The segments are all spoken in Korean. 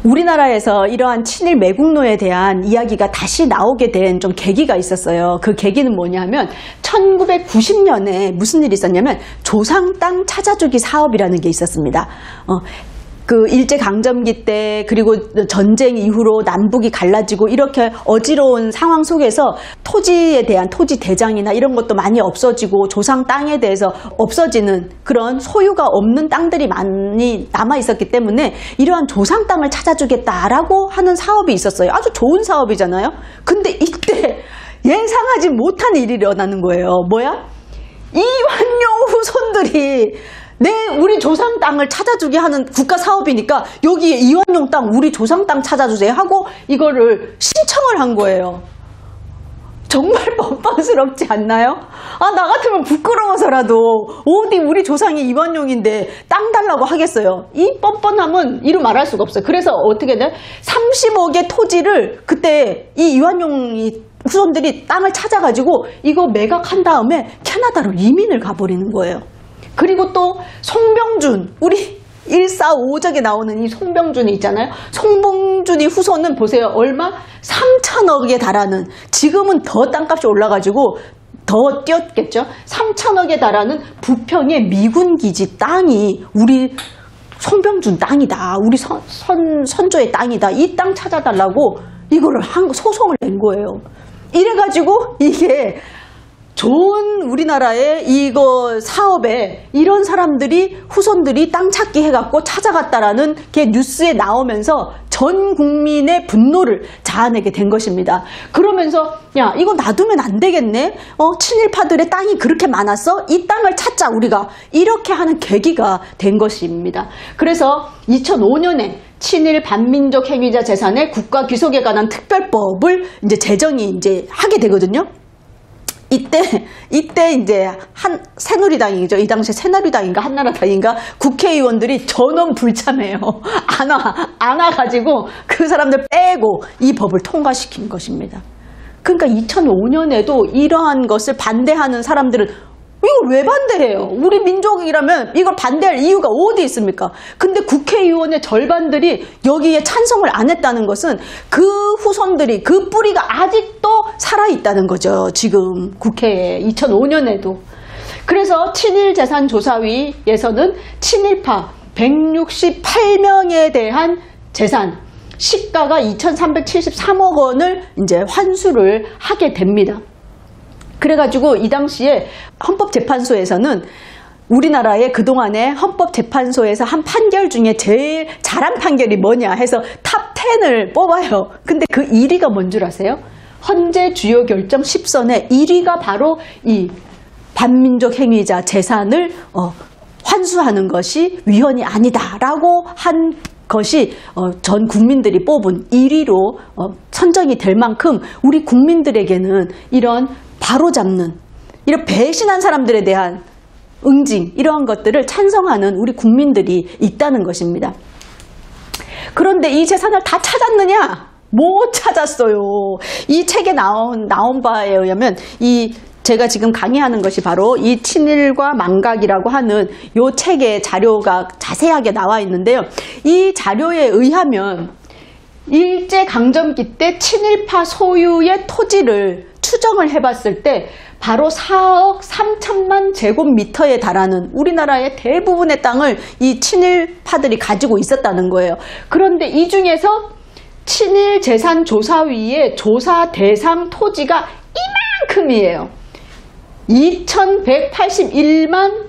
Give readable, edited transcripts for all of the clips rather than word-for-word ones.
우리나라에서 이러한 친일 매국노에 대한 이야기가 다시 나오게 된 좀 계기가 있었어요. 그 계기는 뭐냐면 1990년에 무슨 일이 있었냐면 조상 땅 찾아주기 사업이라는 게 있었습니다. 그 일제강점기 때 그리고 전쟁 이후로 남북이 갈라지고 이렇게 어지러운 상황 속에서 토지에 대한 토지 대장이나 이런 것도 많이 없어지고 조상 땅에 대해서 없어지는 그런 소유가 없는 땅들이 많이 남아 있었기 때문에 이러한 조상 땅을 찾아주겠다라고 하는 사업이 있었어요. 아주 좋은 사업이잖아요. 근데 이때 예상하지 못한 일이 일어나는 거예요. 뭐야? 이완용 후손들이 우리 조상 땅을 찾아주게 하는 국가 사업이니까 여기에 이완용 땅, 우리 조상 땅 찾아주세요 하고 이거를 신청을 한 거예요. 정말 뻔뻔스럽지 않나요? 나 같으면 부끄러워서라도 어디 우리 조상이 이완용인데 땅 달라고 하겠어요. 이 뻔뻔함은 이루 말할 수가 없어요. 그래서 어떻게 돼? 30억의 토지를 그때 이 이완용이 후손들이 땅을 찾아가지고 이거 매각한 다음에 캐나다로 이민을 가버리는 거예요. 그리고 또 송병준, 우리 145적에 나오는 이 송병준이 있잖아요. 송병준이 후손은 보세요. 얼마? 3천억에 달하는, 지금은 더 땅값이 올라가지고 더 뛰었겠죠. 3천억에 달하는 부평의 미군기지 땅이 우리 송병준 땅이다. 우리 선조의 땅이다. 이 땅 찾아달라고 이거를 소송을 낸 거예요. 이래가지고 이게 좋은 우리나라의 이거 사업에 이런 사람들이 후손들이 땅 찾기 해갖고 찾아갔다라는 게 뉴스에 나오면서 전 국민의 분노를 자아내게 된 것입니다. 그러면서 야 이거 놔두면 안 되겠네. 친일파들의 땅이 그렇게 많았어? 이 땅을 찾자 우리가. 이렇게 하는 계기가 된 것입니다. 그래서 2005년에 친일 반민족 행위자 재산의 국가 귀속에 관한 특별법을 이제 제정이 이제 하게 되거든요. 이때 이제 새누리당이죠. 이 당시에 새누리당인가 한나라당인가 국회의원들이 전원 불참해요. 안 와가지고 그 사람들 빼고 이 법을 통과시킨 것입니다. 그러니까 2005년에도 이러한 것을 반대하는 사람들은 이걸 왜 반대해요? 우리 민족이라면 이걸 반대할 이유가 어디 있습니까? 근데 국회의원의 절반들이 여기에 찬성을 안 했다는 것은 그 후손들이 그 뿌리가 아직도 살아있다는 거죠. 지금 국회에 2005년에도. 그래서 친일재산조사위에서는 친일파 168명에 대한 재산 시가가 2,373억 원을 이제 환수를 하게 됩니다. 그래가지고 이 당시에 헌법재판소에서는 우리나라의 그동안의 헌법재판소에서 한 판결 중에 제일 잘한 판결이 뭐냐 해서 탑 10을 뽑아요. 근데 그 1위가 뭔 줄 아세요? 헌재 주요 결정 10선의 1위가 바로 이 반민족 행위자 재산을 환수하는 것이 위헌이 아니다라고 한 것이 전 국민들이 뽑은 1위로 선정이 될 만큼 우리 국민들에게는 이런 바로잡는, 이런 배신한 사람들에 대한 응징, 이러한 것들을 찬성하는 우리 국민들이 있다는 것입니다. 그런데 이 재산을 다 찾았느냐? 못 찾았어요. 이 책에 나온 바에 의하면 제가 지금 강의하는 것이 바로 이 친일과 망각이라고 하는 이 책의 자료가 자세하게 나와 있는데요. 이 자료에 의하면 일제강점기 때 친일파 소유의 토지를 추정을 해봤을 때 바로 4억 3천만 제곱미터에 달하는 우리나라의 대부분의 땅을 이 친일파들이 가지고 있었다는 거예요. 그런데 이 중에서 친일재산조사위의 조사 대상 토지가 이만큼이에요. 2,181만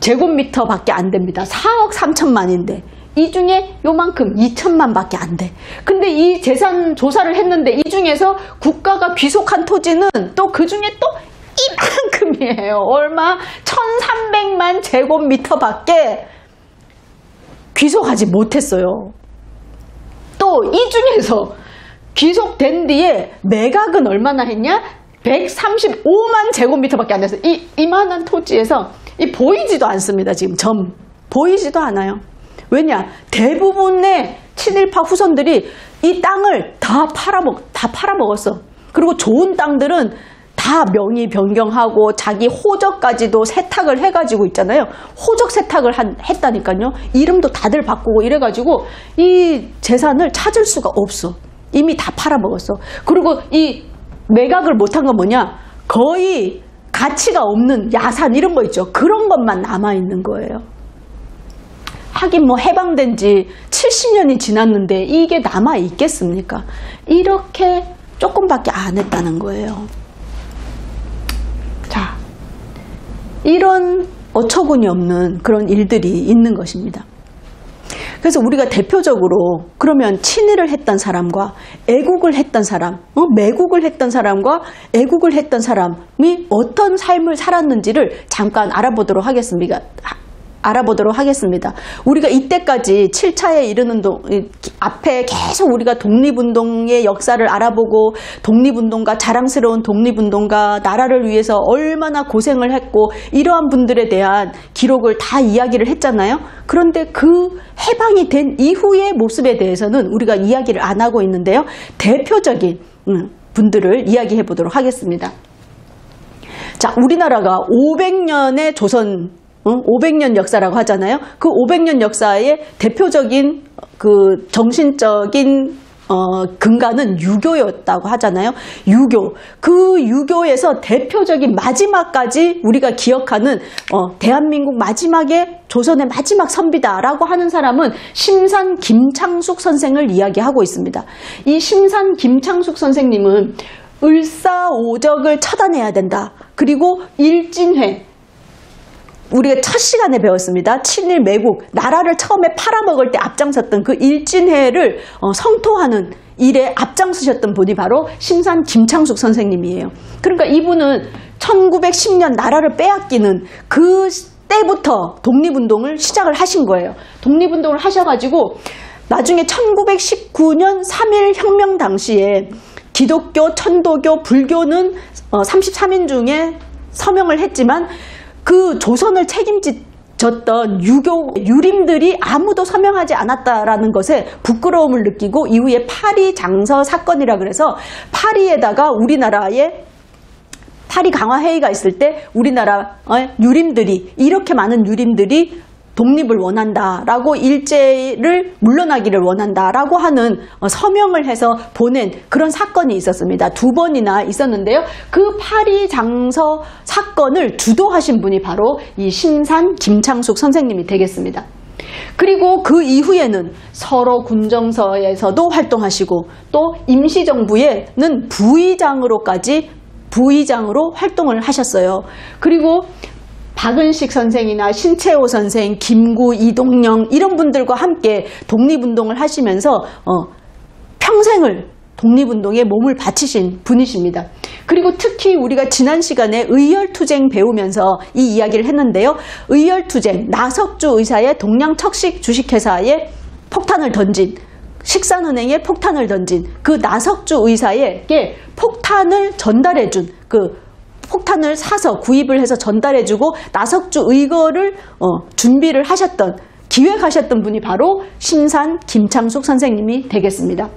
제곱미터 밖에 안 됩니다. 4억 3천만인데 이 중에 요만큼 2천만 밖에 안 돼. 근데 이 재산 조사를 했는데 이 중에서 국가가 귀속한 토지는 또 그 중에 또 이만큼이에요. 얼마? 1,300만 제곱미터 밖에 귀속하지 못했어요. 또 이 중에서 귀속된 뒤에 매각은 얼마나 했냐? 135만 제곱미터 밖에 안 돼서 이만한 토지에서 보이지도 않습니다. 지금 보이지도 않아요. 왜냐? 대부분의 친일파 후손들이 이 땅을 다 팔아먹었어. 그리고 좋은 땅들은 다 명의 변경하고 자기 호적까지도 세탁을 해가지고 있잖아요. 호적 세탁을 했다니까요. 이름도 다들 바꾸고 이래가지고 이 재산을 찾을 수가 없어. 이미 다 팔아먹었어. 그리고 이 매각을 못한 건 뭐냐? 거의 가치가 없는 야산 이런 거 있죠. 그런 것만 남아있는 거예요. 하긴 뭐 해방된 지 70년이 지났는데 이게 남아있겠습니까? 이렇게 조금밖에 안 했다는 거예요. 자, 이런 어처구니 없는 그런 일들이 있는 것입니다. 그래서 우리가 대표적으로 그러면 친일을 했던 사람과 애국을 했던 사람, 매국을 했던 사람과 애국을 했던 사람이 어떤 삶을 살았는지를 잠깐 알아보도록 하겠습니다. 우리가 이때까지 7차에 이르는 앞에 계속 우리가 독립운동의 역사를 알아보고 독립운동가, 자랑스러운 독립운동가, 나라를 위해서 얼마나 고생을 했고 이러한 분들에 대한 기록을 다 이야기를 했잖아요. 그런데 그 해방이 된 이후의 모습에 대해서는 우리가 이야기를 안 하고 있는데요. 대표적인 분들을 이야기해 보도록 하겠습니다. 자, 우리나라가 500년의 500년 역사라고 하잖아요. 그 500년 역사의 대표적인 그 정신적인 근간은 유교였다고 하잖아요. 유교. 그 유교에서 대표적인 마지막까지 우리가 기억하는 대한민국 마지막에 조선의 마지막 선비다라고 하는 사람은 심산 김창숙 선생을 이야기하고 있습니다. 이 심산 김창숙 선생님은 을사오적을 처단해야 된다. 그리고 일진회. 우리가 첫 시간에 배웠습니다. 친일 매국, 나라를 처음에 팔아먹을 때 앞장섰던 그 일진회를 성토하는 일에 앞장서셨던 분이 바로 심산 김창숙 선생님이에요. 그러니까 이분은 1910년 나라를 빼앗기는 그 때부터 독립운동을 시작을 하신 거예요. 독립운동을 하셔가지고 나중에 1919년 3.1 혁명 당시에 기독교, 천도교, 불교는 33인 중에 서명을 했지만 그 조선을 책임졌던 유림들이 아무도 서명하지 않았다라는 것에 부끄러움을 느끼고 이후에 파리장서 사건이라 그래서 파리에다가 우리나라에 파리 강화회의가 있을 때 우리나라 유림들이 이렇게 많은 유림들이 독립을 원한다라고 일제를 물러나기를 원한다라고 하는 서명을 해서 보낸 그런 사건이 있었습니다. 2번이나 있었는데요. 그 파리장서 사건을 주도하신 분이 바로 이 심산 김창숙 선생님이 되겠습니다. 그리고 그 이후에는 서로 군정서에서도 활동하시고 또 임시정부에는 부의장으로 활동을 하셨어요. 그리고 박은식 선생이나 신채호 선생, 김구, 이동영 이런 분들과 함께 독립운동을 하시면서 평생을 독립운동에 몸을 바치신 분이십니다. 그리고 특히 우리가 지난 시간에 의열투쟁 배우면서 이 이야기를 했는데요. 의열투쟁, 나석주 의사의 동양척식 주식회사에 폭탄을 던진 식산은행에 폭탄을 던진 그 나석주 의사에게 폭탄을 전달해준 폭탄을 사서 구입을 해서 전달해주고 나석주 의거를 준비를 하셨던 기획하셨던 분이 바로 심산 김창숙 선생님이 되겠습니다.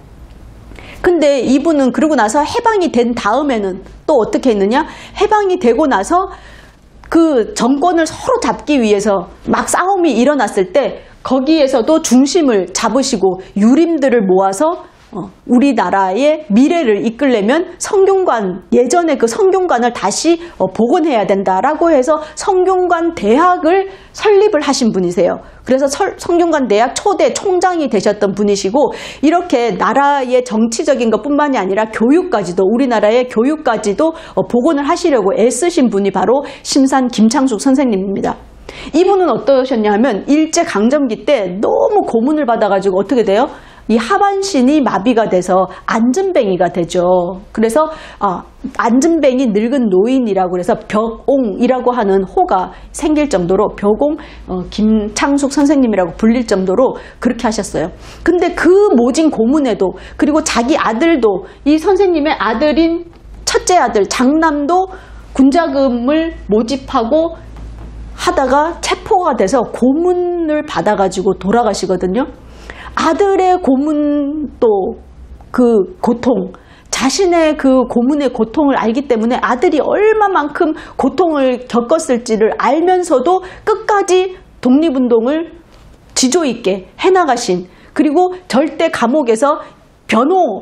근데 이분은 그러고 나서 해방이 된 다음에는 또 어떻게 했느냐? 해방이 되고 나서 그 정권을 서로 잡기 위해서 막 싸움이 일어났을 때 거기에서도 중심을 잡으시고 유림들을 모아서 우리나라의 미래를 이끌려면 성균관, 예전에 그 성균관을 다시 복원해야 된다라고 해서 성균관 대학을 설립을 하신 분이세요. 그래서 성균관 대학 초대 총장이 되셨던 분이시고 이렇게 나라의 정치적인 것뿐만이 아니라 교육까지도 우리나라의 교육까지도 복원을 하시려고 애쓰신 분이 바로 심산 김창숙 선생님입니다. 이분은 어떠셨냐 하면 일제강점기 때 너무 고문을 받아가지고 어떻게 돼요? 이 하반신이 마비가 돼서 앉은뱅이가 되죠. 그래서 앉은뱅이 늙은 노인이라고 해서 벽옹이라고 하는 호가 생길 정도로 벽옹 김창숙 선생님이라고 불릴 정도로 그렇게 하셨어요. 근데 그 모진 고문에도 그리고 자기 아들도 이 선생님의 아들인 첫째 아들 장남도 군자금을 모집하고 하다가 체포가 돼서 고문을 받아가지고 돌아가시거든요. 아들의 고문도 그 고통, 자신의 그 고문의 고통을 알기 때문에 아들이 얼마만큼 고통을 겪었을지를 알면서도 끝까지 독립운동을 지조 있게 해나가신, 그리고 절대 감옥에서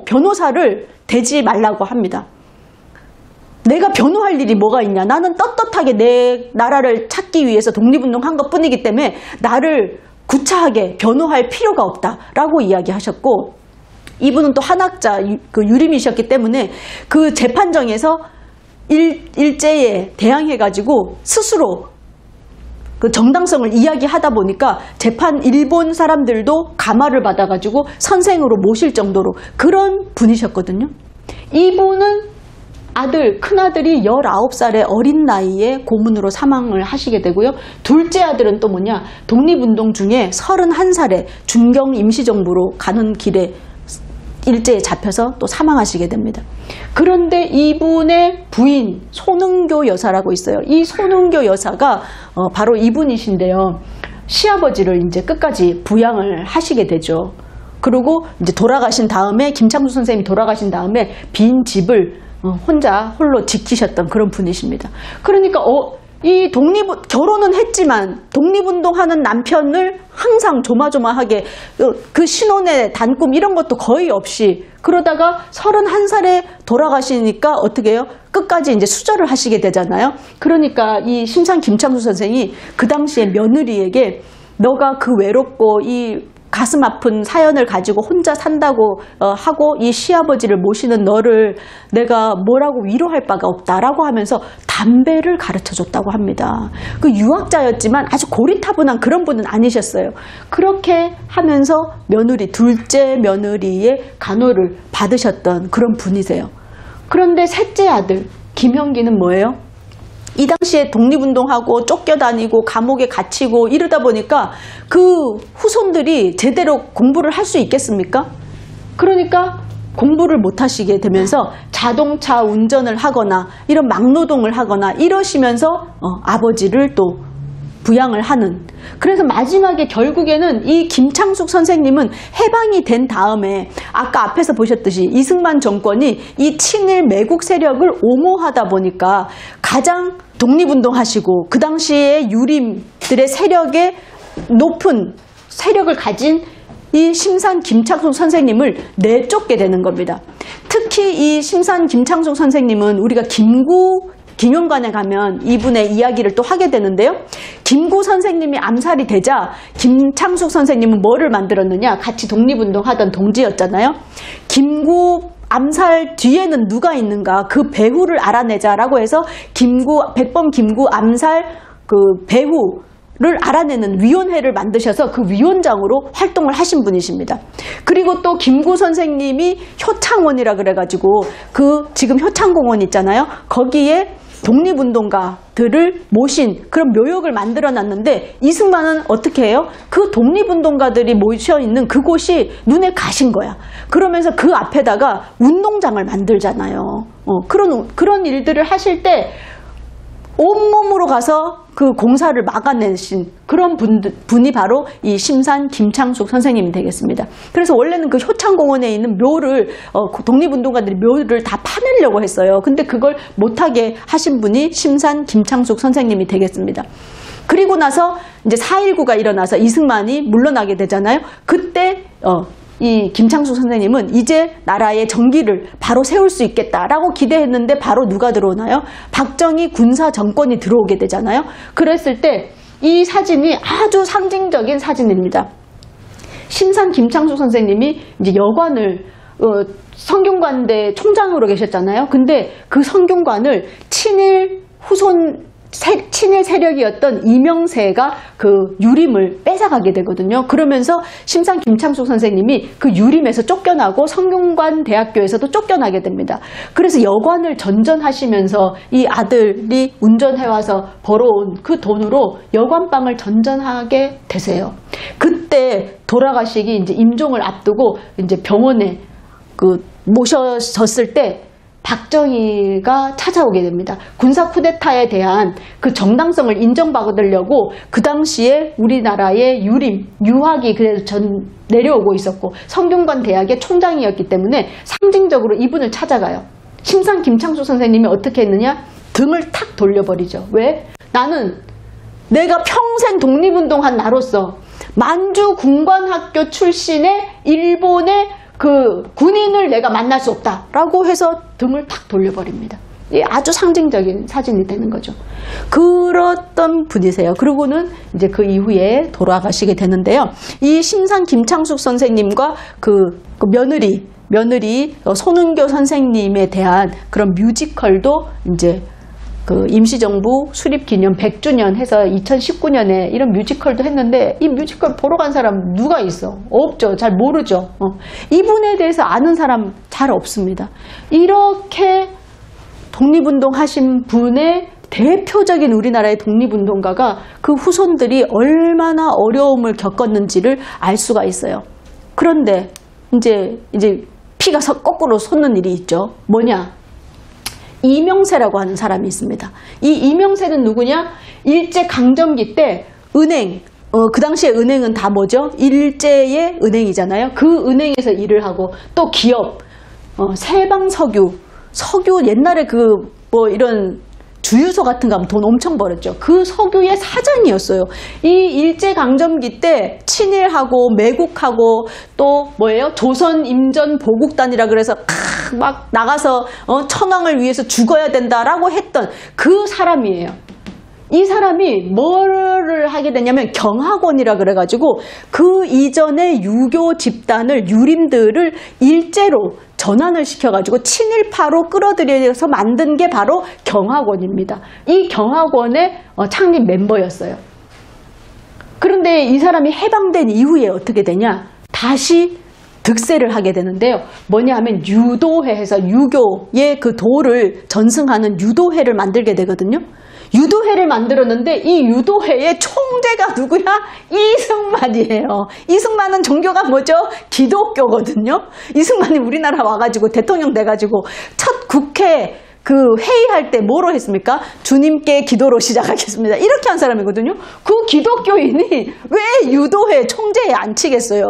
변호사를 대지 말라고 합니다. 내가 변호할 일이 뭐가 있냐. 나는 떳떳하게 내 나라를 찾기 위해서 독립운동한 것뿐이기 때문에 나를 구차하게 변호할 필요가 없다라고 이야기하셨고, 이분은 또 한학자 그 유림이셨기 때문에 그 재판정에서 일제에 대항해가지고 스스로 그 정당성을 이야기하다 보니까 일본 사람들도 감화를 받아가지고 선생으로 모실 정도로 그런 분이셨거든요. 이분은 큰아들이 19살의 어린 나이에 고문으로 사망을 하시게 되고요. 둘째 아들은 또 뭐냐, 독립운동 중에 31살에 준경 임시정부로 가는 길에 일제에 잡혀서 또 사망하시게 됩니다. 그런데 이분의 부인 손은교 여사라고 있어요. 이 손은교 여사가 바로 이분이신데요. 시아버지를 이제 끝까지 부양을 하시게 되죠. 그리고 이제 돌아가신 다음에, 김창수 선생님이 돌아가신 다음에 빈 집을 홀로 지키셨던 그런 분이십니다. 그러니까 이 결혼은 했지만 독립운동하는 남편을 항상 조마조마하게, 그 신혼의 단꿈 이런 것도 거의 없이, 그러다가 31살에 돌아가시니까 어떻게 해요? 끝까지 이제 수절을 하시게 되잖아요. 그러니까 이 심산 김창수 선생이 그 당시에 며느리에게 너가 그 외롭고 이 가슴 아픈 사연을 가지고 혼자 산다고 하고 이 시아버지를 모시는 너를 내가 뭐라고 위로할 바가 없다라고 하면서 담배를 가르쳐줬다고 합니다. 그 유학자였지만 아주 고리타분한 그런 분은 아니셨어요. 그렇게 하면서 둘째 며느리의 간호를 받으셨던 그런 분이세요. 그런데 셋째 아들 김형기는 뭐예요? 이 당시에 독립운동하고 쫓겨다니고 감옥에 갇히고 이러다 보니까 그 후손들이 제대로 공부를 할 수 있겠습니까? 그러니까 공부를 못 하시게 되면서 자동차 운전을 하거나 이런 막노동을 하거나 이러시면서 아버지를 또 부양을 하는, 그래서 마지막에 결국에는 이 김창숙 선생님은 해방이 된 다음에 아까 앞에서 보셨듯이 이승만 정권이 이 친일 매국 세력을 옹호하다 보니까 가장 독립운동하시고 그 당시에 유림들의 세력에 높은 세력을 가진 이 심산 김창숙 선생님을 내쫓게 되는 겁니다. 특히 이 심산 김창숙 선생님은 우리가 김용관에 가면 이분의 이야기를 또 하게 되는데요. 김구 선생님이 암살이 되자 김창숙 선생님은 뭐를 만들었느냐? 같이 독립운동하던 동지였잖아요. 김구 암살 뒤에는 누가 있는가? 그 배후를 알아내자라고 해서 백범 김구 암살 그 배후를 알아내는 위원회를 만드셔서 그 위원장으로 활동을 하신 분이십니다. 그리고 또 김구 선생님이 효창원이라 그래가지고 지금 효창공원 있잖아요. 거기에 독립운동가들을 모신 그런 묘역을 만들어 놨는데 이승만은 어떻게 해요? 그 독립운동가들이 모여 있는 그곳이 눈에 가신 거야. 그러면서 그 앞에다가 운동장을 만들잖아요. 그런 일들을 하실 때 온몸으로 가서 그 공사를 막아내신 그런 분이 바로 이 심산 김창숙 선생님이 되겠습니다. 그래서 원래는 그 효창공원에 있는 묘를 독립운동가들이 묘를 다 파내려고 했어요. 근데 그걸 못하게 하신 분이 심산 김창숙 선생님이 되겠습니다. 그리고 나서 이제 4.19가 일어나서 이승만이 물러나게 되잖아요. 그때 이 김창숙 선생님은 이제 나라의 정기를 바로 세울 수 있겠다라고 기대했는데 바로 누가 들어오나요? 박정희 군사 정권이 들어오게 되잖아요. 그랬을 때 이 사진이 아주 상징적인 사진입니다. 심산 김창숙 선생님이 이제 여관을 성균관대 총장으로 계셨잖아요. 근데 그 성균관을 친일 세력이었던 이명세가 그 유림을 뺏어가게 되거든요. 그러면서 심산 김창숙 선생님이 그 유림에서 쫓겨나고 성균관 대학교에서도 쫓겨나게 됩니다. 그래서 여관을 전전하시면서 이 아들이 운전해와서 벌어온 그 돈으로 여관방을 전전하게 되세요. 그때 돌아가시기 이제 임종을 앞두고 이제 병원에 모셔졌을 때 박정희가 찾아오게 됩니다. 군사 쿠데타에 대한 그 정당성을 인정받으려고 그 당시에 우리나라의 유학이 그래서 내려오고 있었고 성균관 대학의 총장이었기 때문에 상징적으로 이분을 찾아가요. 심산 김창숙 선생님이 어떻게 했느냐? 등을 탁 돌려버리죠. 왜? 나는 내가 평생 독립운동한 나로서 만주 군관학교 출신의 일본의 그 군인을 내가 만날 수 없다라고 해서 등을 탁 돌려버립니다. 아주 상징적인 사진이 되는 거죠. 그랬던 분이세요. 그리고는 이제 그 이후에 돌아가시게 되는데요. 이 심산 김창숙 선생님과 그 며느리 손은교 선생님에 대한 그런 뮤지컬도 이제 그 임시정부 수립기념 100주년 해서 2019년에 이런 뮤지컬도 했는데 이 뮤지컬 보러 간 사람 누가 있어? 없죠. 잘 모르죠. 이분에 대해서 아는 사람 잘 없습니다. 이렇게 독립운동 하신 분의 대표적인 우리나라의 독립운동가가 그 후손들이 얼마나 어려움을 겪었는지를 알 수가 있어요. 그런데 이제 피가 거꾸로 솟는 일이 있죠. 뭐냐? 이명세라고 하는 사람이 있습니다. 이 이명세는 누구냐? 일제강점기 때 은행, 그 당시에 은행은 다 뭐죠? 일제의 은행이잖아요. 그 은행에서 일을 하고 또 기업, 세방석유, 석유 옛날에 뭐 이런 주유소 같은 거 하면 돈 엄청 벌었죠. 그 석유의 사장이었어요. 이 일제강점기 때 친일하고 매국하고 또 뭐예요? 조선임전보국단이라 그래서 막 나가서 천황을 위해서 죽어야 된다라고 했던 그 사람이에요. 이 사람이 뭐를 하게 되냐면 경학원이라 그래가지고 그 이전에 유교 집단을 유림들을 일제로 전환을 시켜가지고 친일파로 끌어들여서 만든 게 바로 경학원입니다. 이 경학원의 창립 멤버였어요. 그런데 이 사람이 해방된 이후에 어떻게 되냐? 다시 득세를 하게 되는데요. 뭐냐 하면 유도회에서 유교의 그 도를 전승하는 유도회를 만들게 되거든요. 유도회를 만들었는데 이 유도회의 총재가 누구야? 이승만이에요. 이승만은 종교가 뭐죠? 기독교거든요. 이승만이 우리나라 와가지고 대통령 돼가지고 첫 국회 그 회의할 때 뭐로 했습니까? 주님께 기도로 시작하겠습니다. 이렇게 한 사람이거든요. 그 기독교인이 왜 유도회 총재에 앉히겠어요?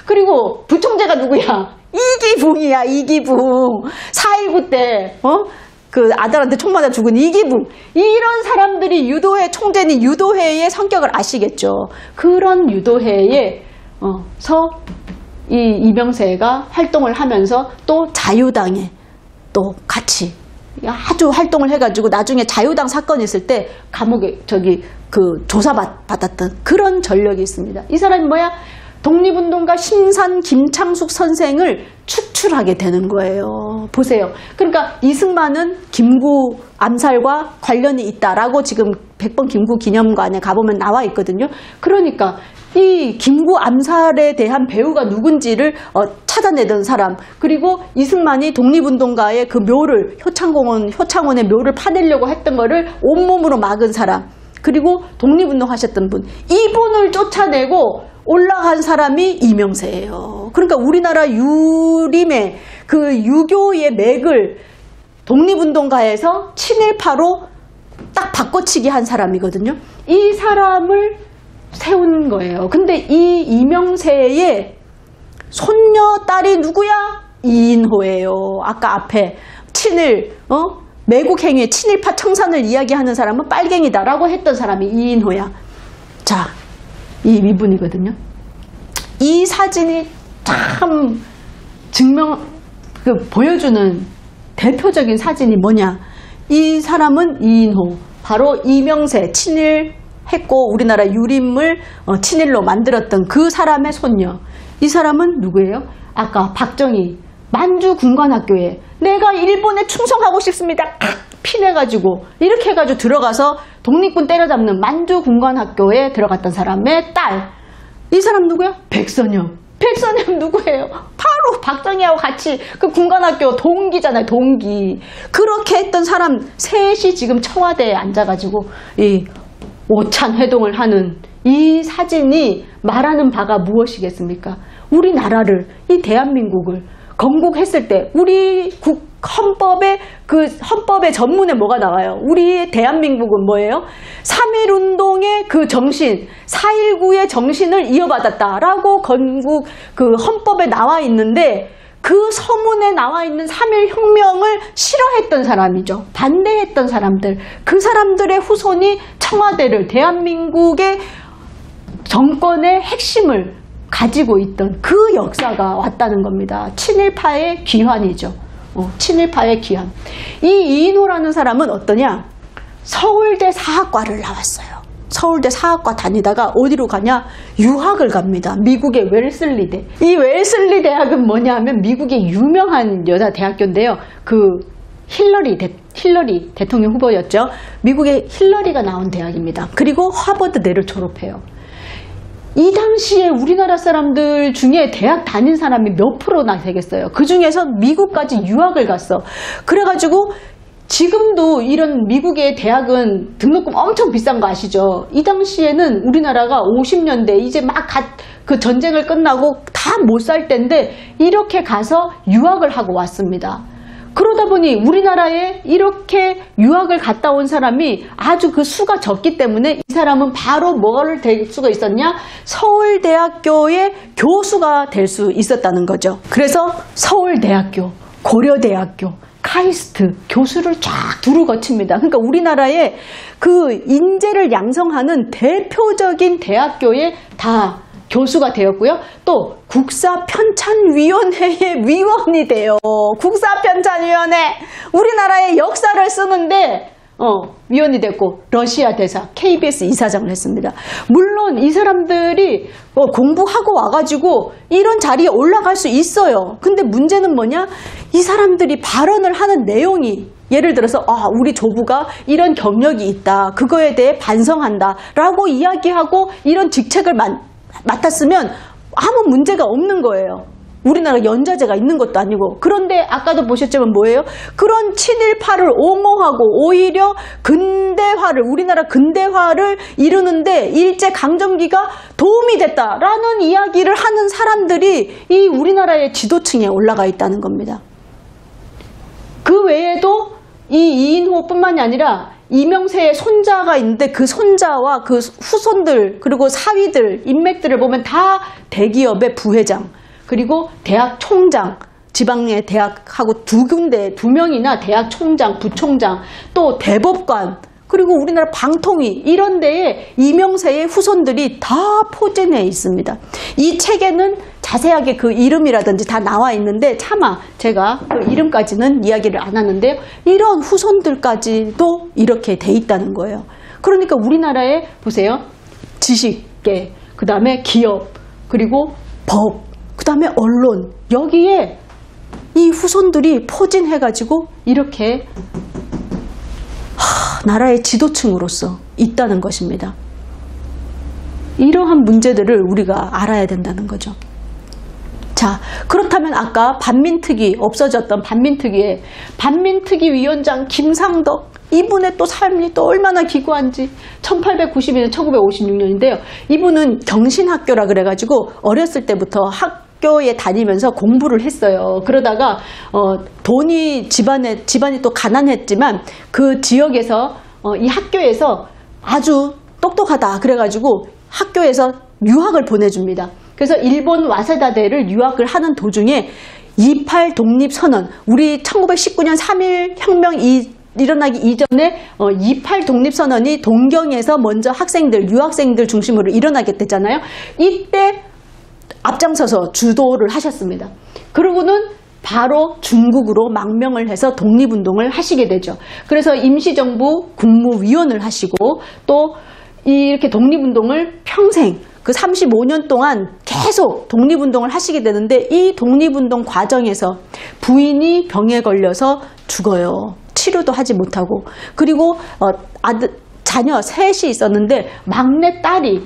그리고 부총재가 누구야? 이기붕이야, 이기붕. 4.19 때, 그 아들한테 총 맞아 죽은 이기붕. 이런 사람들이 유도회 총재니 유도회의 성격을 아시겠죠. 그런 유도회에 이 이명세가 활동을 하면서 또 자유당에 또 같이 아주 활동을 해가지고 나중에 자유당 사건이 있을 때 감옥에 조사받았던 그런 전력이 있습니다. 이 사람이 뭐야? 독립운동가 심산 김창숙 선생을 추출하게 되는 거예요. 보세요. 그러니까 이승만은 김구 암살과 관련이 있다라고 지금 100번 김구 기념관에 가보면 나와 있거든요. 그러니까 이 김구 암살에 대한 배우가 누군지를 찾아내던 사람, 그리고 이승만이 독립운동가의 그 묘를 효창원의 묘를 파내려고 했던 거를 온몸으로 막은 사람, 그리고 독립운동 하셨던 분, 이분을 쫓아내고 올라간 사람이 이명세예요. 그러니까 우리나라 유림의 그 유교의 맥을 독립운동가에서 친일파로 딱 바꿔치기 한 사람이거든요. 이 사람을 세운 거예요. 근데 이 이명세의 손녀 딸이 누구야? 이인호예요. 아까 앞에 친일, 매국행위의 친일파 청산을 이야기하는 사람은 빨갱이다라고 했던 사람이 이인호야. 자, 이분이거든요. 이 사진이 참 보여주는 대표적인 사진이 뭐냐? 이 사람은 이인호, 바로 이명세, 친일했고 우리나라 유림을 친일로 만들었던 그 사람의 손녀. 이 사람은 누구예요? 아까 박정희, 만주 군관학교에 내가 일본에 충성하고 싶습니다. 피내가지고 이렇게 해가지고 들어가서 독립군 때려잡는 만주 군관학교에 들어갔던 사람의 딸. 이 사람 누구야? 백선엽. 백선엽 누구예요? 바로 박정희하고 같이 그 군관학교 동기잖아요. 동기. 그렇게 했던 사람 셋이 지금 청와대에 앉아가지고 이 오찬 회동을 하는 이 사진이 말하는 바가 무엇이겠습니까? 우리나라를, 이 대한민국을 건국했을 때 우리 헌법의 전문에 뭐가 나와요? 우리 대한민국은 뭐예요? 3.1운동의 그 정신, 4.19의 정신을 이어받았다라고 건국 그 헌법에 나와 있는데 그 서문에 나와 있는 3.1 혁명을 싫어했던 사람이죠. 반대했던 사람들. 그 사람들의 후손이 청와대를 대한민국의 정권의 핵심을 가지고 있던 그 역사가 왔다는 겁니다. 친일파의 귀환이죠. 친일파의 귀환. 이 이인호라는 사람은 어떠냐? 서울대 사학과를 나왔어요. 서울대 사학과 다니다가 어디로 가냐? 유학을 갑니다. 미국의 웰슬리 대. 이 웰슬리 대학은 뭐냐면 미국의 유명한 여자 대학교인데요. 그 힐러리 대통령 후보였죠. 미국의 힐러리가 나온 대학입니다. 그리고 하버드대를 졸업해요. 이 당시에 우리나라 사람들 중에 대학 다닌 사람이 몇 프로나 되겠어요. 그 중에서 미국까지 유학을 갔어. 그래가지고 지금도 이런 미국의 대학은 등록금 엄청 비싼 거 아시죠? 이 당시에는 우리나라가 50년대 이제 막 그 전쟁을 끝나고 다 못 살 때인데 이렇게 가서 유학을 하고 왔습니다. 그러다 보니 우리나라에 이렇게 유학을 갔다 온 사람이 아주 그 수가 적기 때문에 이 사람은 바로 뭐를 될 수가 있었냐? 서울대학교의 교수가 될 수 있었다는 거죠. 그래서 서울대학교, 고려대학교, 카이스트 교수를 쫙 두루 거칩니다. 그러니까 우리나라의 그 인재를 양성하는 대표적인 대학교에 다 교수가 되었고요. 또 국사편찬위원회의 위원이 돼요. 국사편찬위원회. 우리나라의 역사를 쓰는데 위원이 됐고 러시아 대사, KBS 이사장을 했습니다. 물론 이 사람들이 공부하고 와가지고 이런 자리에 올라갈 수 있어요. 근데 문제는 뭐냐? 이 사람들이 발언을 하는 내용이 예를 들어서 우리 조부가 이런 경력이 있다. 그거에 대해 반성한다. 라고 이야기하고 이런 직책을 맡았으면 아무 문제가 없는 거예요. 우리나라 연좌제가 있는 것도 아니고. 그런데 아까도 보셨지만 뭐예요? 그런 친일파를 옹호하고 오히려 우리나라 근대화를 이루는데 일제강점기가 도움이 됐다라는 이야기를 하는 사람들이 이 우리나라의 지도층에 올라가 있다는 겁니다. 그 외에도 이 이인호뿐만이 아니라 이명세의 손자가 있는데 그 손자와 그 후손들 그리고 사위들 인맥들을 보면 다 대기업의 부회장 그리고 대학 총장, 지방의 대학하고 두 명이나 대학 총장, 부총장, 또 대법관, 그리고 우리나라 방통위 이런 데에 이명세의 후손들이 다 포진해 있습니다. 이 책에는 자세하게 그 이름이라든지 다 나와 있는데 차마 제가 그 이름까지는 이야기를 안 하는데요. 이런 후손들까지도 이렇게 돼 있다는 거예요. 그러니까 우리나라에 보세요. 지식계, 그 다음에 기업, 그리고 법, 그 다음에 언론, 여기에 이 후손들이 포진해가지고 이렇게 나라의 지도층으로서 있다는 것입니다. 이러한 문제들을 우리가 알아야 된다는 거죠. 자, 그렇다면 아까 반민특위 없어졌던 반민특위 위원장 김상덕 이분의 또 삶이 또 얼마나 기구한지 1892년 1956년인데요. 이분은 경신학교라 그래가지고 어렸을 때부터 학교에 다니면서 공부를 했어요. 그러다가 집안이 또 가난했지만 그 지역에서 이 학교에서 아주 똑똑하다 그래가지고 학교에서 유학을 보내줍니다. 그래서 일본 와세다대를 유학을 하는 도중에 28 독립선언, 우리 1919년 3.1 혁명이 일어나기 이전에 28 독립선언이 동경에서 먼저 유학생들 중심으로 일어나게 됐잖아요. 이때 앞장서서 주도를 하셨습니다. 그러고는 바로 중국으로 망명을 해서 독립운동을 하시게 되죠. 그래서 임시정부 국무위원을 하시고 또 이렇게 독립운동을 평생 그 35년 동안 계속 독립운동을 하시게 되는데 이 독립운동 과정에서 부인이 병에 걸려서 죽어요. 치료도 하지 못하고. 그리고 자녀 셋이 있었는데 막내 딸이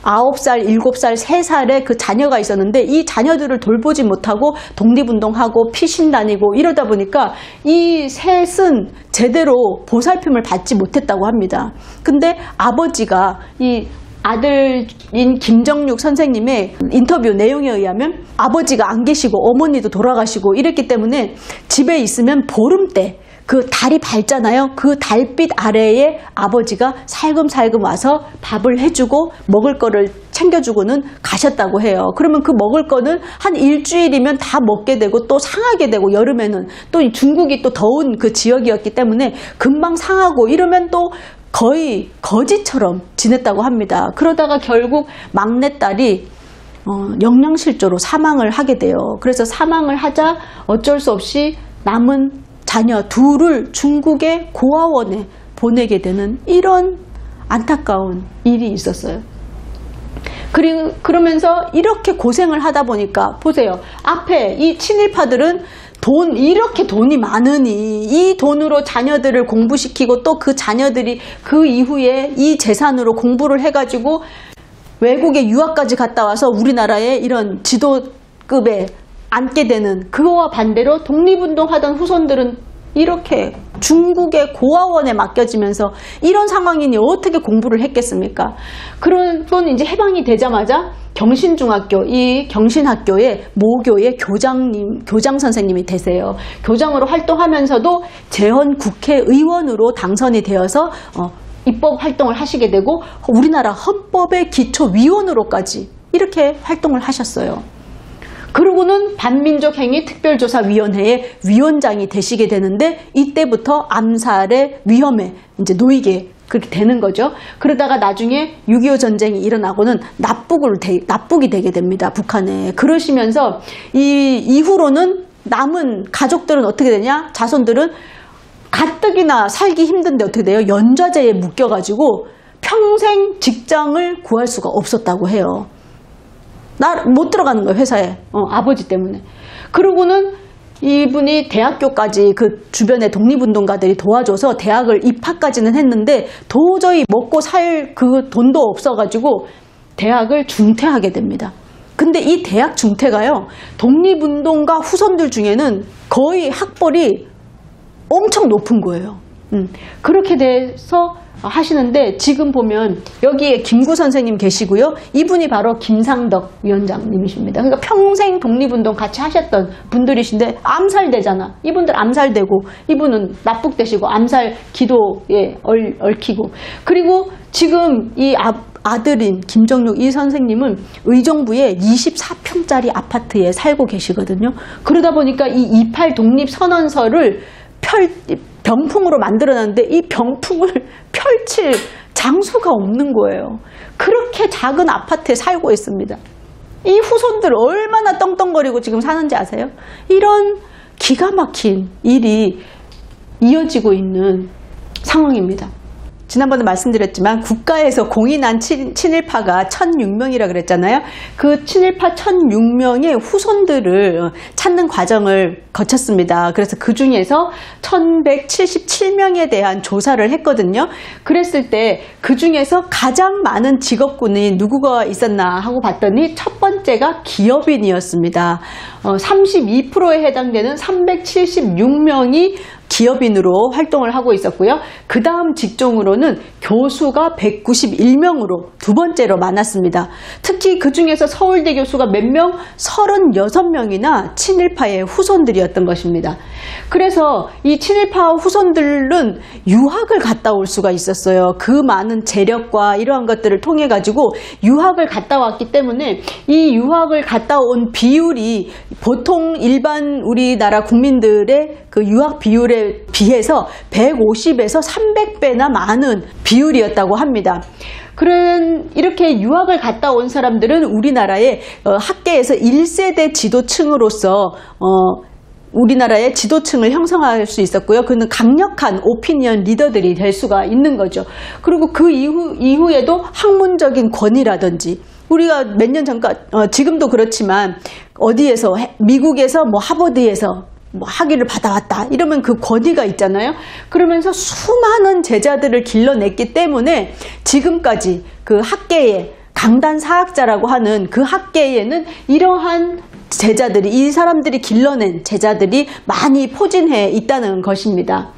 9살, 7살, 3살의 그 자녀가 있었는데 이 자녀들을 돌보지 못하고 독립운동하고 피신 다니고 이러다 보니까 이 셋은 제대로 보살핌을 받지 못했다고 합니다. 근데 아버지가 이 아들인 김정육 선생님의 인터뷰 내용에 의하면 아버지가 안 계시고 어머니도 돌아가시고 이랬기 때문에 집에 있으면 보름때 그 달이 밝잖아요. 그 달빛 아래에 아버지가 살금살금 와서 밥을 해주고 먹을 거를 챙겨주고는 가셨다고 해요. 그러면 그 먹을 거는 한 일주일이면 다 먹게 되고 또 상하게 되고, 여름에는 또 중국이 또 더운 그 지역이었기 때문에 금방 상하고 이러면 또 거의 거지처럼 지냈다고 합니다. 그러다가 결국 막내딸이 영양실조로 사망을 하게 돼요. 그래서 사망을 하자 어쩔 수 없이 남은 자녀 둘을 중국의 고아원에 보내게 되는 이런 안타까운 일이 있었어요. 그러면서 이렇게 고생을 하다 보니까 보세요. 앞에 이 친일파들은 이렇게 돈이 많으니 이 돈으로 자녀들을 공부시키고 또 그 자녀들이 그 이후에 이 재산으로 공부를 해가지고 외국에 유학까지 갔다 와서 우리나라의 이런 지도급에 앉게 되는, 그거와 반대로 독립운동하던 후손들은 이렇게 중국의 고아원에 맡겨지면서 이런 상황이니 어떻게 공부를 했겠습니까? 그건 이제 해방이 되자마자 경신중학교, 이 경신학교의 모교의 교장 선생님이 되세요. 교장으로 활동하면서도 재헌 국회의원으로 당선이 되어서 입법 활동을 하시게 되고 우리나라 헌법의 기초위원으로까지 이렇게 활동을 하셨어요. 그러고는 반민족행위 특별조사위원회의 위원장이 되시게 되는데 이때부터 암살의 위험에 이제 놓이게 그렇게 되는 거죠. 그러다가 나중에 6.25 전쟁이 일어나고는 납북이 되게 됩니다. 북한에. 그러시면서 이후로는 남은 가족들은 어떻게 되냐? 자손들은 가뜩이나 살기 힘든데 어떻게 돼요? 연좌제에 묶여가지고 평생 직장을 구할 수가 없었다고 해요. 못 들어가는 거예요, 회사에. 아버지 때문에. 그러고는 이분이 대학교까지 그 주변의 독립운동가들이 도와줘서 대학을 입학까지는 했는데 도저히 먹고 살 그 돈도 없어가지고 대학을 중퇴하게 됩니다. 근데 이 대학 중퇴가요, 독립운동가 후손들 중에는 거의 학벌이 엄청 높은 거예요. 그렇게 돼서 하시는데 지금 보면 여기에 김구 선생님 계시고요. 이분이 바로 김상덕 위원장님이십니다. 그러니까 평생 독립운동 같이 하셨던 분들이신데 암살되잖아. 이분들 암살되고 이분은 납북되시고 암살 기도에 얽히고, 그리고 지금 이 아들인 김정육 이 선생님은 의정부의 24평짜리 아파트에 살고 계시거든요. 그러다 보니까 이 28 독립선언서를 병풍으로 만들어놨는데 이 병풍을 펼칠 장소가 없는 거예요. 그렇게 작은 아파트에 살고 있습니다. 이 후손들 얼마나 떵떵거리고 지금 사는지 아세요? 이런 기가 막힌 일이 이어지고 있는 상황입니다. 지난번에 말씀드렸지만 국가에서 공인한 친일파가 1006명이라 그랬잖아요. 그 친일파 1006명의 후손들을 찾는 과정을 거쳤습니다. 그래서 그 중에서 1177명에 대한 조사를 했거든요. 그랬을 때 그 중에서 가장 많은 직업군이 누구가 있었나 하고 봤더니 첫 번째가 기업인이었습니다. 32%에 해당되는 376명이 기업인으로 활동을 하고 있었고요. 그 다음 직종으로는 교수가 191명으로 두 번째로 많았습니다. 특히 그 중에서 서울대 교수가 몇 명? 36명이나 친일파의 후손들이었던 것입니다. 그래서 이 친일파 후손들은 유학을 갔다 올 수가 있었어요. 그 많은 재력과 이러한 것들을 통해 가지고 유학을 갔다 왔기 때문에 이 유학을 갔다 온 비율이 보통 일반 우리나라 국민들의 그 유학 비율에 비해서 150에서 300배나 많은 비율이었다고 합니다. 이렇게 유학을 갔다 온 사람들은 우리나라의 학계에서 1세대 지도층으로서 우리나라의 지도층을 형성할 수 있었고요. 그는 강력한 오피니언 리더들이 될 수가 있는 거죠. 그리고 그 이후에도 학문적인 권위라든지, 우리가 몇 년 전까지 지금도 그렇지만 어디에서 미국에서 하버드에서 학위를 받아왔다 이러면 그 권위가 있잖아요. 그러면서 수많은 제자들을 길러냈기 때문에 지금까지 그 학계에 강단사학자라고 하는 그 학계에는 이러한 제자들이, 이 사람들이 길러낸 제자들이 많이 포진해 있다는 것입니다.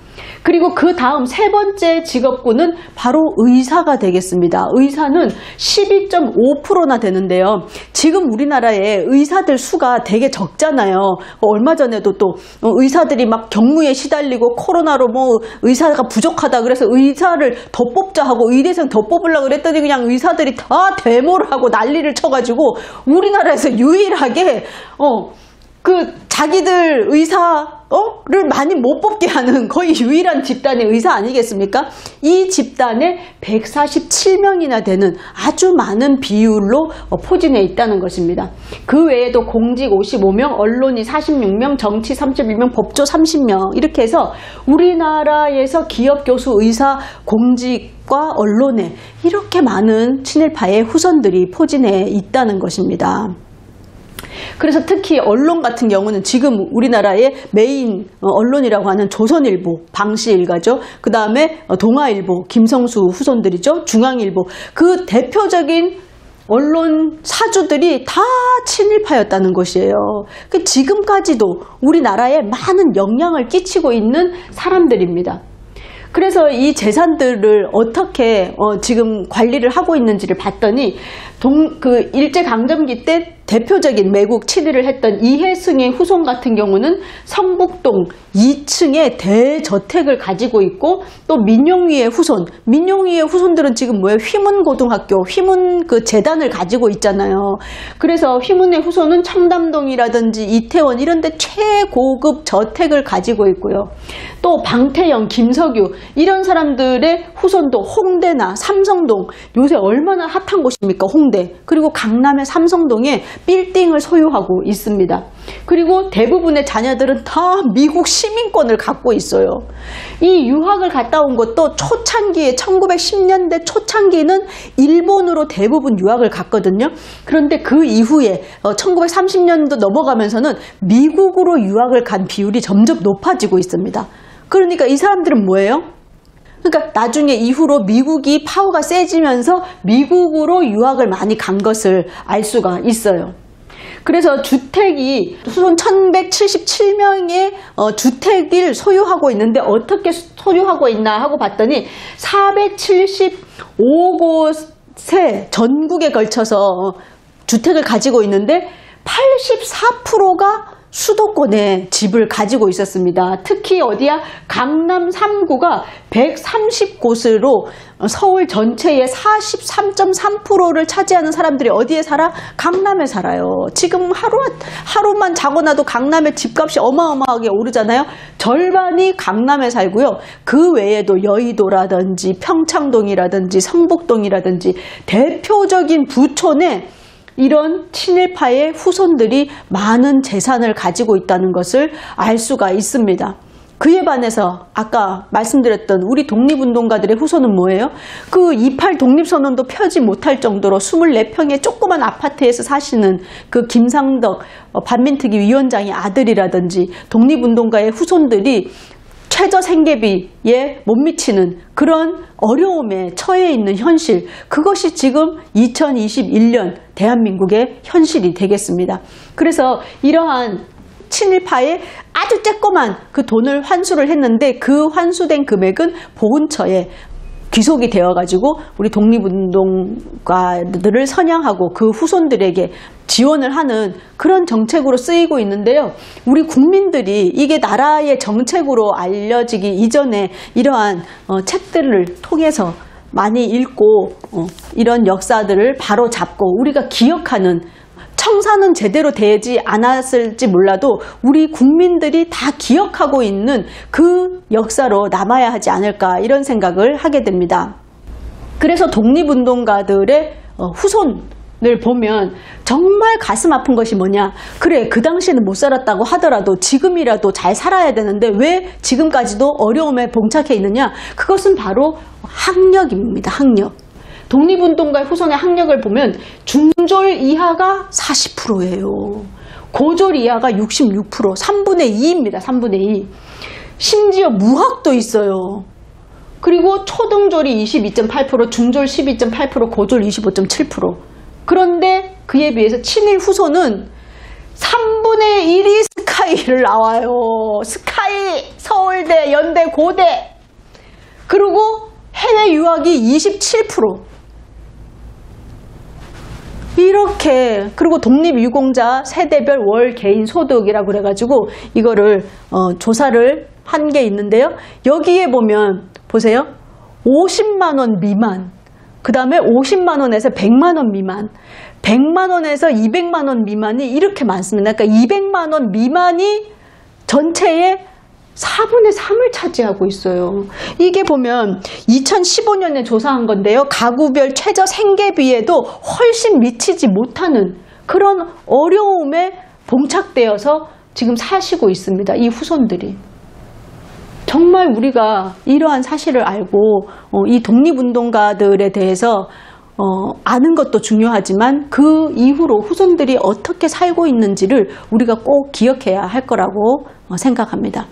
그리고 그 다음 세 번째 직업군은 바로 의사가 되겠습니다. 의사는 12.5%나 되는데요. 지금 우리나라에 의사들 수가 되게 적잖아요. 얼마 전에도 또 의사들이 막 경무에 시달리고 코로나로 뭐 의사가 부족하다 그래서 의사를 더 뽑자 하고 의대생 더 뽑으려고 그랬더니 그냥 의사들이 다 데모를 하고 난리를 쳐가지고 우리나라에서 유일하게 자기들 의사를 많이 못 뽑게 하는 거의 유일한 집단이 의사 아니겠습니까? 이 집단에 147명이나 되는 아주 많은 비율로 포진해 있다는 것입니다. 그 외에도 공직 55명, 언론이 46명, 정치 31명, 법조 30명 이렇게 해서 우리나라에서 기업, 교수, 의사, 공직과 언론에 이렇게 많은 친일파의 후손들이 포진해 있다는 것입니다. 그래서 특히 언론 같은 경우는 지금 우리나라의 메인 언론이라고 하는 조선일보, 방시일가죠. 그 다음에 동아일보, 김성수 후손들이죠. 중앙일보. 그 대표적인 언론 사주들이 다 친일파였다는 것이에요. 지금까지도 우리나라에 많은 영향을 끼치고 있는 사람들입니다. 그래서 이 재산들을 어떻게 지금 관리를 하고 있는지를 봤더니 일제강점기 때 대표적인 매국 친일을 했던 이해승의 후손 같은 경우는 성북동 2층에 대저택을 가지고 있고 또 민용위의 후손들은 지금 뭐예요? 휘문고등학교, 휘문 그 재단을 가지고 있잖아요. 그래서 휘문의 후손은 청담동이라든지 이태원 이런 데 최고급 저택을 가지고 있고요. 또 방태영, 김석유 이런 사람들의 후손도 홍대나 삼성동, 요새 얼마나 핫한 곳입니까? 홍대. 그리고 강남의 삼성동에 빌딩을 소유하고 있습니다. 그리고 대부분의 자녀들은 다 미국 시민권을 갖고 있어요. 이 유학을 갔다 온 것도 초창기에 1910년대 초창기는 일본으로 대부분 유학을 갔거든요. 그런데 그 이후에 1930년도 넘어가면서는 미국으로 유학을 간 비율이 점점 높아지고 있습니다. 그러니까 이 사람들은 뭐예요? 그러니까 나중에 이후로 미국이 파워가 세지면서 미국으로 유학을 많이 간 것을 알 수가 있어요. 그래서 주택이 후손 1177명의 주택을 소유하고 있는데 어떻게 소유하고 있나 하고 봤더니 475곳에 전국에 걸쳐서 주택을 가지고 있는데 84%가 수도권에 집을 가지고 있었습니다. 특히 어디야? 강남 3구가 130곳으로 서울 전체의 43.3%를 차지하는 사람들이 어디에 살아? 강남에 살아요. 지금 하루만 자고 나도 강남의 집값이 어마어마하게 오르잖아요. 절반이 강남에 살고요. 그 외에도 여의도라든지 평창동이라든지 성북동이라든지 대표적인 부촌에 이런 친일파의 후손들이 많은 재산을 가지고 있다는 것을 알 수가 있습니다. 그에 반해서 아까 말씀드렸던 우리 독립운동가들의 후손은 뭐예요? 그 28 독립선언도 펴지 못할 정도로 24평의 조그만 아파트에서 사시는 그 김상덕 반민특위 위원장의 아들이라든지 독립운동가의 후손들이 최저 생계비에 못 미치는 그런 어려움에 처해 있는 현실, 그것이 지금 2021년 대한민국의 현실이 되겠습니다. 그래서 이러한 친일파의 아주 쬐꼬만 그 돈을 환수를 했는데 그 환수된 금액은 보훈처에 귀속이 되어가지고 우리 독립운동가들을 선양하고 그 후손들에게 지원을 하는 그런 정책으로 쓰이고 있는데요. 우리 국민들이 이게 나라의 정책으로 알려지기 이전에 이러한 책들을 통해서 많이 읽고 이런 역사들을 바로 잡고 우리가 기억하는, 청사는 제대로 되지 않았을지 몰라도 우리 국민들이 다 기억하고 있는 그 역사로 남아야 하지 않을까, 이런 생각을 하게 됩니다. 그래서 독립운동가들의 후손을 보면 정말 가슴 아픈 것이 뭐냐, 그래 그 당시에는 못 살았다고 하더라도 지금이라도 잘 살아야 되는데 왜 지금까지도 어려움에 봉착해 있느냐, 그것은 바로 학력입니다. 학력. 독립운동가의 후손의 학력을 보면 중졸 이하가 40%예요. 고졸 이하가 66%, 3분의 2입니다. 3분의 2. 심지어 무학도 있어요. 그리고 초등졸이 22.8%, 중졸 12.8%, 고졸 25.7%. 그런데 그에 비해서 친일 후손은 3분의 1이 스카이를 나와요. 스카이, 서울대, 연대, 고대. 그리고 해외 유학이 27%. 이렇게, 그리고 독립유공자 세대별 월 개인 소득이라고 그래가지고 이거를 조사를 한 게 있는데요. 여기에 보면 보세요. 50만 원 미만, 그 다음에 50만 원에서 100만 원 미만, 100만 원에서 200만 원 미만이 이렇게 많습니다. 그러니까 200만 원 미만이 전체의 4분의 3을 차지하고 있어요. 이게 보면 2015년에 조사한 건데요. 가구별 최저 생계비에도 훨씬 미치지 못하는 그런 어려움에 봉착되어서 지금 사시고 있습니다. 이 후손들이. 정말 우리가 이러한 사실을 알고 이 독립운동가들에 대해서 아는 것도 중요하지만 그 이후로 후손들이 어떻게 살고 있는지를 우리가 꼭 기억해야 할 거라고 생각합니다.